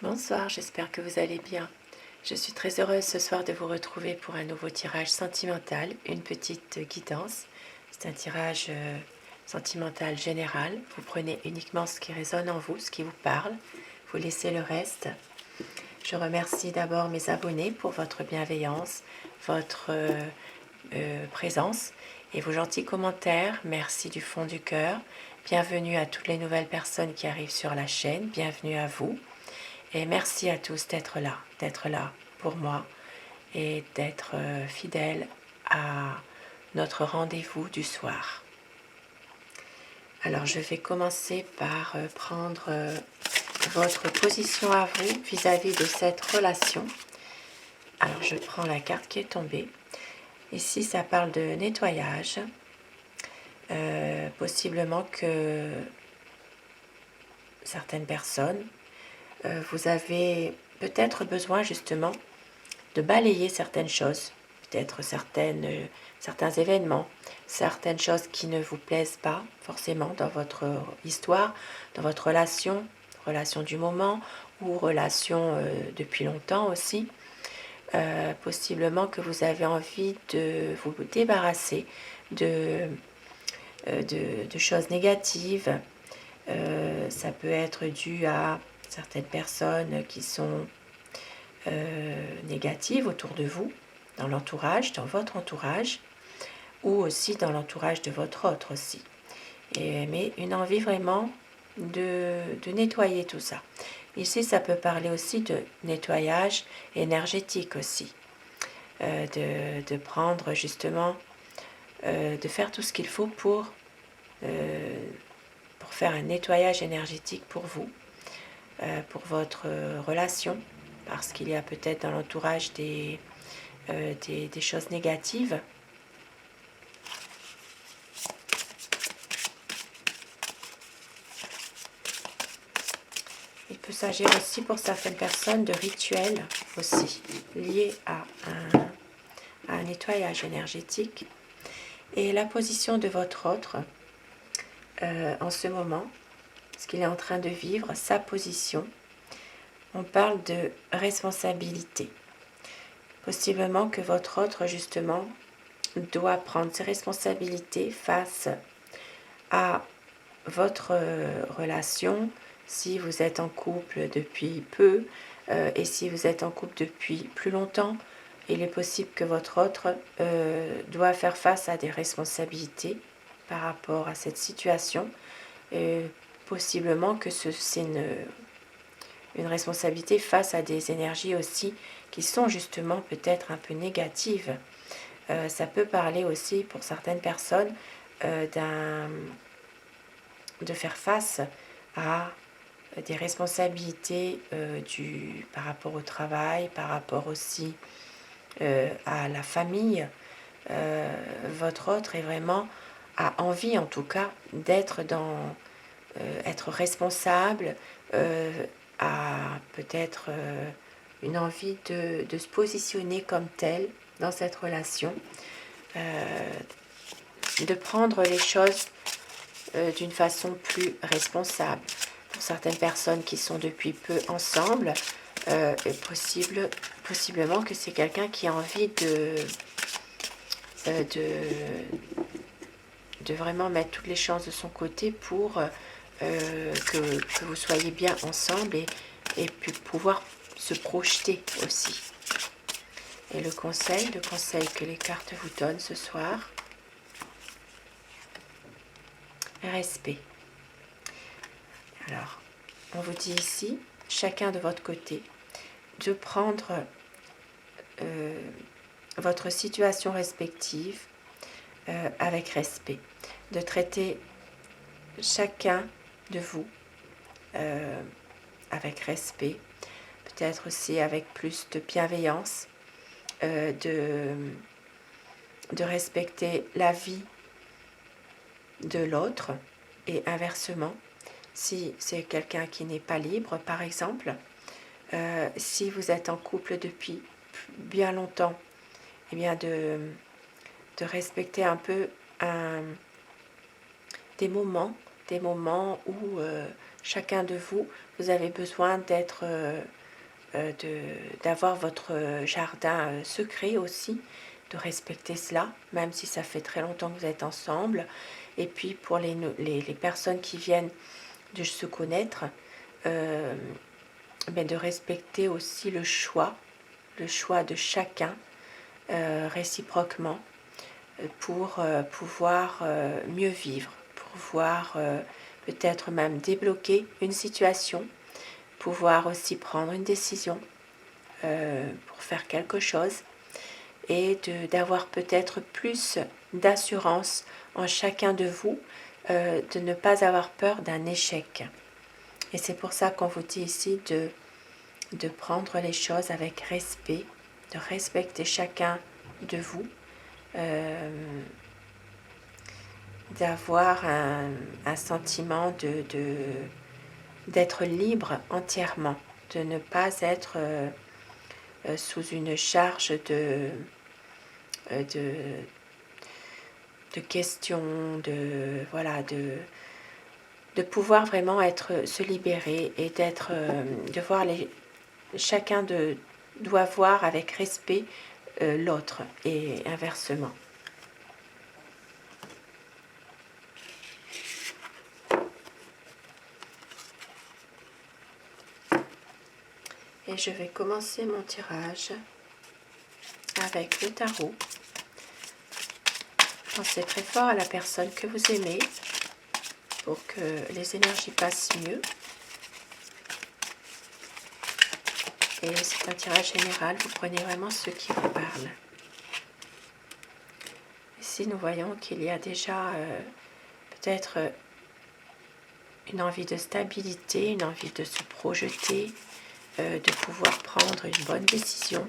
Bonsoir, j'espère que vous allez bien. Je suis très heureuse ce soir de vous retrouver pour un nouveau tirage sentimental, une petite guidance. C'est un tirage sentimental général. Vous prenez uniquement ce qui résonne en vous, ce qui vous parle. Vous laissez le reste. Je remercie d'abord mes abonnés pour votre bienveillance, votre présence et vos gentils commentaires. Merci du fond du cœur. Bienvenue à toutes les nouvelles personnes qui arrivent sur la chaîne. Bienvenue à vous. Et merci à tous d'être là pour moi et d'être fidèles à notre rendez-vous du soir. Alors je vais commencer par prendre votre position à vous vis-à-vis de cette relation. Alors je prends la carte qui est tombée. Ici ça parle de nettoyage. Possiblement que certaines personnes vous avez peut-être besoin justement de balayer certaines choses, peut-être certains événements, certaines choses qui ne vous plaisent pas forcément dans votre histoire, dans votre relation du moment ou relation depuis longtemps aussi. Possiblement que vous avez envie de vous débarrasser de choses négatives. Ça peut être dû à certaines personnes qui sont négatives autour de vous, dans l'entourage, dans votre entourage, ou aussi dans l'entourage de votre autre aussi. Mais une envie vraiment de nettoyer tout ça. Ici, ça peut parler aussi de nettoyage énergétique aussi. De prendre justement, de faire tout ce qu'il faut pour faire un nettoyage énergétique pour vous, pour votre relation, parce qu'il y a peut-être dans l'entourage des choses négatives. Il peut s'agir aussi pour certaines personnes de rituels aussi, liés à un nettoyage énergétique. Et la position de votre autre, en ce moment, ce qu'il est en train de vivre, sa position, on parle de responsabilité. Possiblement que votre autre, justement, doit prendre ses responsabilités face à votre relation, si vous êtes en couple depuis peu et si vous êtes en couple depuis plus longtemps. Il est possible que votre autre doit faire face à des responsabilités par rapport à cette situation. Possiblement que c'est une responsabilité face à des énergies aussi qui sont justement peut-être un peu négatives. Ça peut parler aussi pour certaines personnes de faire face à des responsabilités par rapport au travail, par rapport aussi à la famille. Votre autre est vraiment a envie en tout cas d'être être responsable, a peut-être une envie de se positionner comme tel dans cette relation, de prendre les choses d'une façon plus responsable. Pour certaines personnes qui sont depuis peu ensemble, possiblement que c'est quelqu'un qui a envie de vraiment mettre toutes les chances de son côté pour que vous soyez bien ensemble et puis pouvoir se projeter aussi. Et le conseil que les cartes vous donnent ce soir, respect. Alors, on vous dit ici, chacun de votre côté, de prendre votre situation respective avec respect, de traiter chacun de vous avec respect, peut-être aussi avec plus de bienveillance, de respecter la vie de l'autre et inversement. Si c'est quelqu'un qui n'est pas libre, par exemple, si vous êtes en couple depuis bien longtemps, eh bien de respecter un peu des moments des moments où chacun de vous, vous avez besoin d'être, d'avoir votre jardin secret aussi, de respecter cela, même si ça fait très longtemps que vous êtes ensemble. Et puis pour les personnes qui viennent de se connaître, de respecter aussi le choix de chacun réciproquement pour pouvoir mieux vivre, pour pouvoir peut-être même débloquer une situation, pouvoir aussi prendre une décision pour faire quelque chose et d'avoir peut-être plus d'assurance en chacun de vous, de ne pas avoir peur d'un échec. Et c'est pour ça qu'on vous dit ici de prendre les choses avec respect, de respecter chacun de vous, d'avoir un sentiment d'être libre entièrement, de ne pas être sous une charge de questions, de pouvoir vraiment se libérer et de voir chacun doit voir avec respect l'autre et inversement. Et je vais commencer mon tirage avec le tarot. Pensez très fort à la personne que vous aimez pour que les énergies passent mieux. Et c'est un tirage général, vous prenez vraiment ce qui vous parle. Ici, nous voyons qu'il y a déjà peut-être une envie de stabilité, une envie de se projeter, de pouvoir prendre une bonne décision,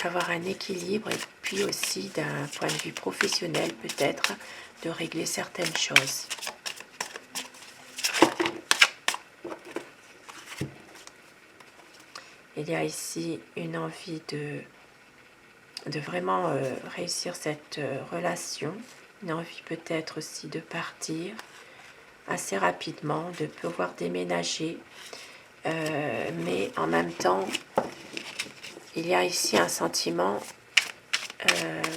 d'avoir un équilibre et puis aussi d'un point de vue professionnel peut-être de régler certaines choses. Il y a ici une envie de vraiment réussir cette relation, une envie peut-être aussi de partir assez rapidement, de pouvoir déménager, mais en même temps, il y a ici un sentiment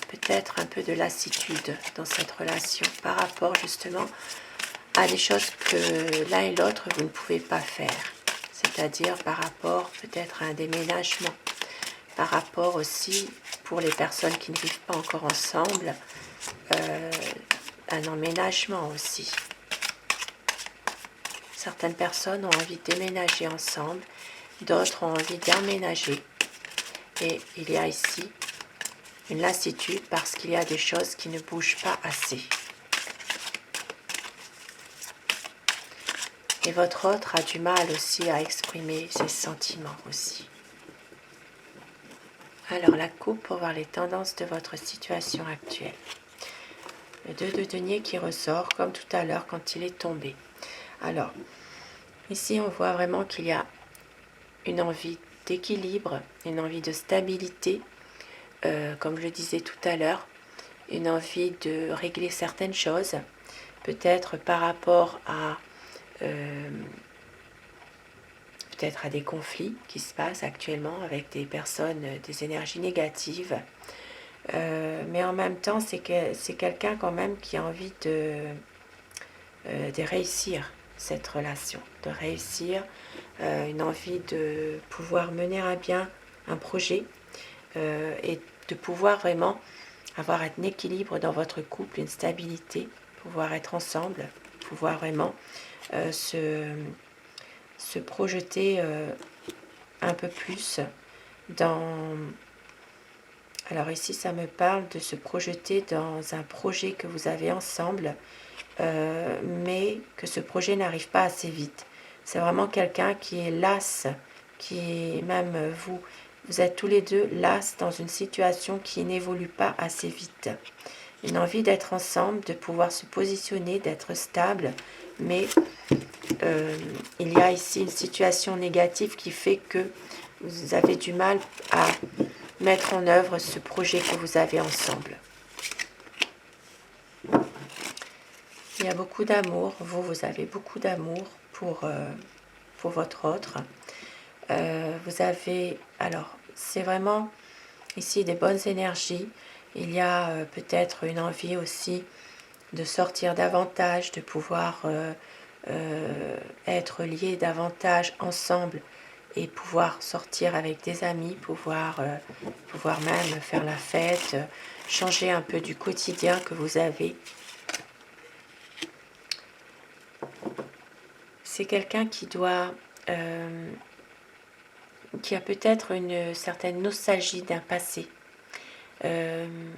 peut-être un peu de lassitude dans cette relation par rapport justement à des choses que l'un et l'autre vous ne pouvez pas faire, c'est-à-dire par rapport peut-être à un déménagement, par rapport aussi pour les personnes qui ne vivent pas encore ensemble, un emménagement aussi. Certaines personnes ont envie de déménager ensemble, d'autres ont envie d'emménager. Et il y a ici une lassitude parce qu'il y a des choses qui ne bougent pas assez. Et votre autre a du mal aussi à exprimer ses sentiments aussi. Alors la coupe pour voir les tendances de votre situation actuelle. Le 2 de denier qui ressort comme tout à l'heure quand il est tombé. Alors, ici on voit vraiment qu'il y a une envie d'équilibre, une envie de stabilité, comme je le disais tout à l'heure, une envie de régler certaines choses, peut-être par rapport à peut-être à des conflits qui se passent actuellement avec des personnes, des énergies négatives, mais en même temps c'est quelqu'un quand même qui a envie de réussir cette relation, de réussir, une envie de pouvoir mener à bien un projet et de pouvoir vraiment avoir un équilibre dans votre couple, une stabilité, pouvoir être ensemble, pouvoir vraiment se projeter un peu plus dans... Alors ici, ça me parle de se projeter dans un projet que vous avez ensemble, mais que ce projet n'arrive pas assez vite. C'est vraiment quelqu'un qui est las, qui est même vous êtes tous les deux las dans une situation qui n'évolue pas assez vite. Une envie d'être ensemble, de pouvoir se positionner, d'être stable, mais il y a ici une situation négative qui fait que vous avez du mal à mettre en œuvre ce projet que vous avez ensemble. il y a beaucoup d'amour. Vous avez beaucoup d'amour pour votre autre. Vous avez, alors, c'est vraiment ici des bonnes énergies. Il y a peut-être une envie aussi de sortir davantage, de pouvoir être liés davantage ensemble et pouvoir sortir avec des amis, pouvoir même faire la fête, changer un peu du quotidien que vous avez. C'est quelqu'un qui a peut-être une certaine nostalgie d'un passé.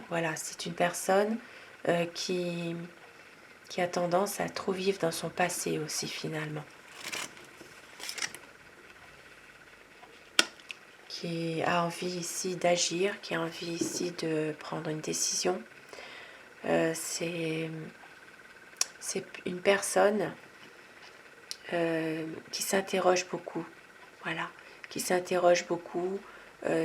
Voilà, c'est une personne qui a tendance à trop vivre dans son passé aussi finalement. Qui a envie ici d'agir, qui a envie ici de prendre une décision. C'est une personne qui s'interroge beaucoup, voilà, qui s'interroge beaucoup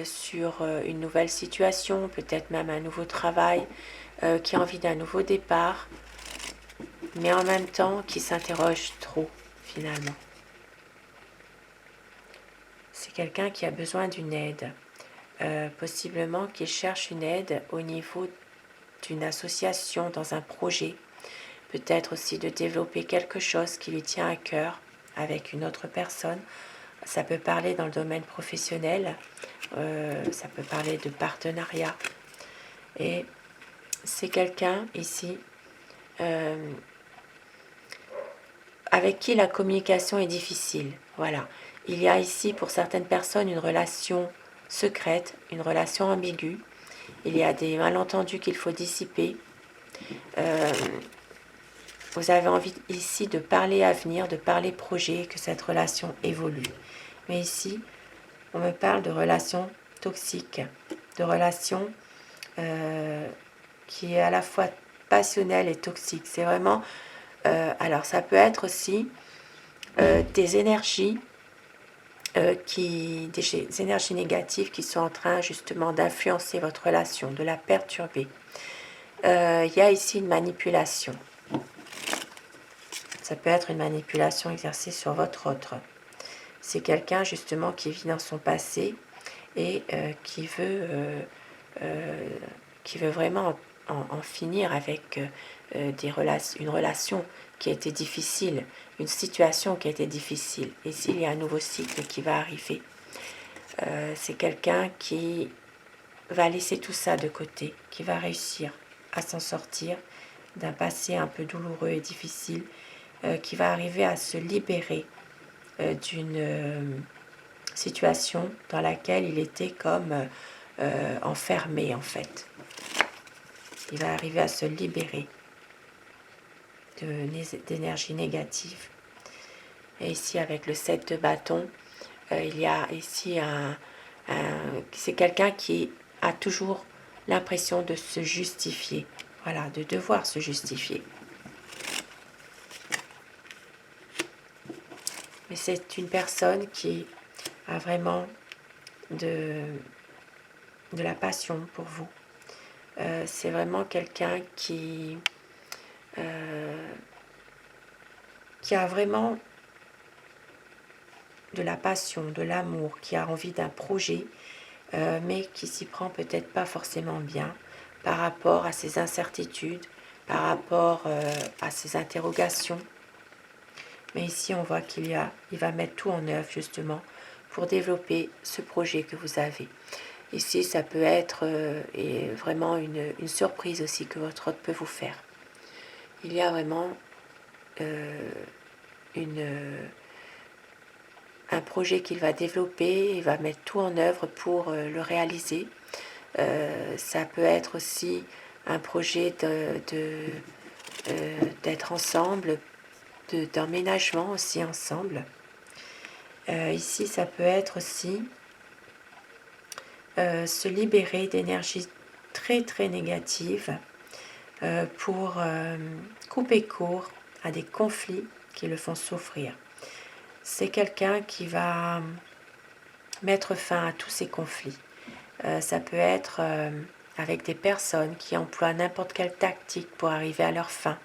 sur une nouvelle situation, peut-être même un nouveau travail, qui a envie d'un nouveau départ, mais en même temps qui s'interroge trop finalement. C'est quelqu'un qui a besoin d'une aide, possiblement qu'il cherche une aide au niveau d'une association, dans un projet, peut-être aussi de développer quelque chose qui lui tient à cœur avec une autre personne. Ça peut parler dans le domaine professionnel, ça peut parler de partenariat. Et c'est quelqu'un ici avec qui la communication est difficile. Voilà. Il y a ici pour certaines personnes une relation secrète, une relation ambiguë. Il y a des malentendus qu'il faut dissiper. Vous avez envie ici de parler avenir, de parler projet, que cette relation évolue. Mais ici, on me parle de relations toxiques, de relations qui est à la fois passionnelle et toxique. C'est vraiment... alors, ça peut être aussi des énergies des énergies négatives qui sont en train justement d'influencer votre relation, de la perturber. Il y a ici une manipulation. Ça peut être une manipulation exercée sur votre autre. C'est quelqu'un justement qui vit dans son passé et qui veut vraiment en finir avec une relation qui a été difficile, une situation qui a été difficile. Et s'il y a un nouveau cycle qui va arriver, c'est quelqu'un qui va laisser tout ça de côté, qui va réussir à s'en sortir d'un passé un peu douloureux et difficile, qui va arriver à se libérer d'une situation dans laquelle il était comme enfermé en fait. Il va arriver à se libérer d'énergie négative. Et ici avec le 7 de bâton, il y a ici c'est quelqu'un qui a toujours l'impression de se justifier, voilà, de devoir se justifier. Mais c'est une personne qui a vraiment de la passion pour vous. C'est vraiment quelqu'un qui a vraiment de la passion, de l'amour, qui a envie d'un projet, mais qui s'y prend peut-être pas forcément bien par rapport à ses incertitudes, par rapport à ses interrogations. Mais ici, on voit il va mettre tout en œuvre justement pour développer ce projet que vous avez. Ici, ça peut être vraiment une surprise aussi que votre hôte peut vous faire. Il y a vraiment un projet qu'il va développer, il va mettre tout en œuvre pour le réaliser. Ça peut être aussi un projet d'être ensemble, d'emménagement aussi ensemble. Ici, ça peut être aussi se libérer d'énergie très très négative pour couper court à des conflits qui le font souffrir. C'est quelqu'un qui va mettre fin à tous ces conflits. Ça peut être avec des personnes qui emploient n'importe quelle tactique pour arriver à leur fin.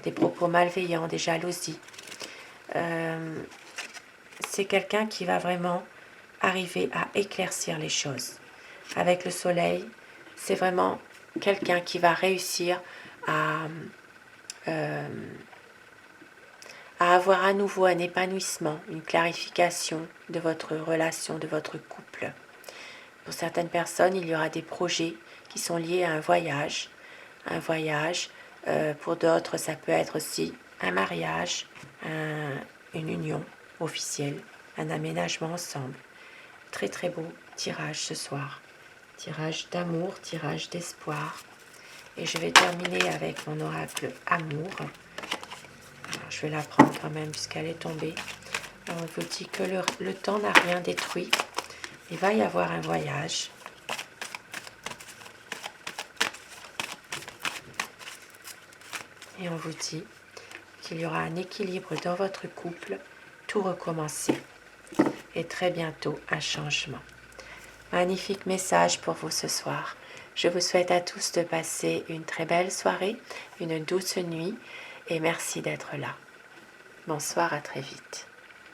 des propos malveillants, des jalousies. C'est quelqu'un qui va vraiment arriver à éclaircir les choses. Avec le soleil, c'est vraiment quelqu'un qui va réussir à avoir à nouveau un épanouissement, une clarification de votre relation, de votre couple. Pour certaines personnes, il y aura des projets qui sont liés à un voyage. Un voyage, pour d'autres, ça peut être aussi un mariage, une union officielle, un aménagement ensemble. Très très beau tirage ce soir. Tirage d'amour, tirage d'espoir. Et je vais terminer avec mon oracle amour. Alors, je vais la prendre quand même puisqu'elle est tombée. Alors, on vous dit que le temps n'a rien détruit. Il va y avoir un voyage. Et on vous dit qu'il y aura un équilibre dans votre couple, tout recommencer. Et très bientôt un changement. Magnifique message pour vous ce soir. Je vous souhaite à tous de passer une très belle soirée, une douce nuit et merci d'être là. Bonsoir, à très vite.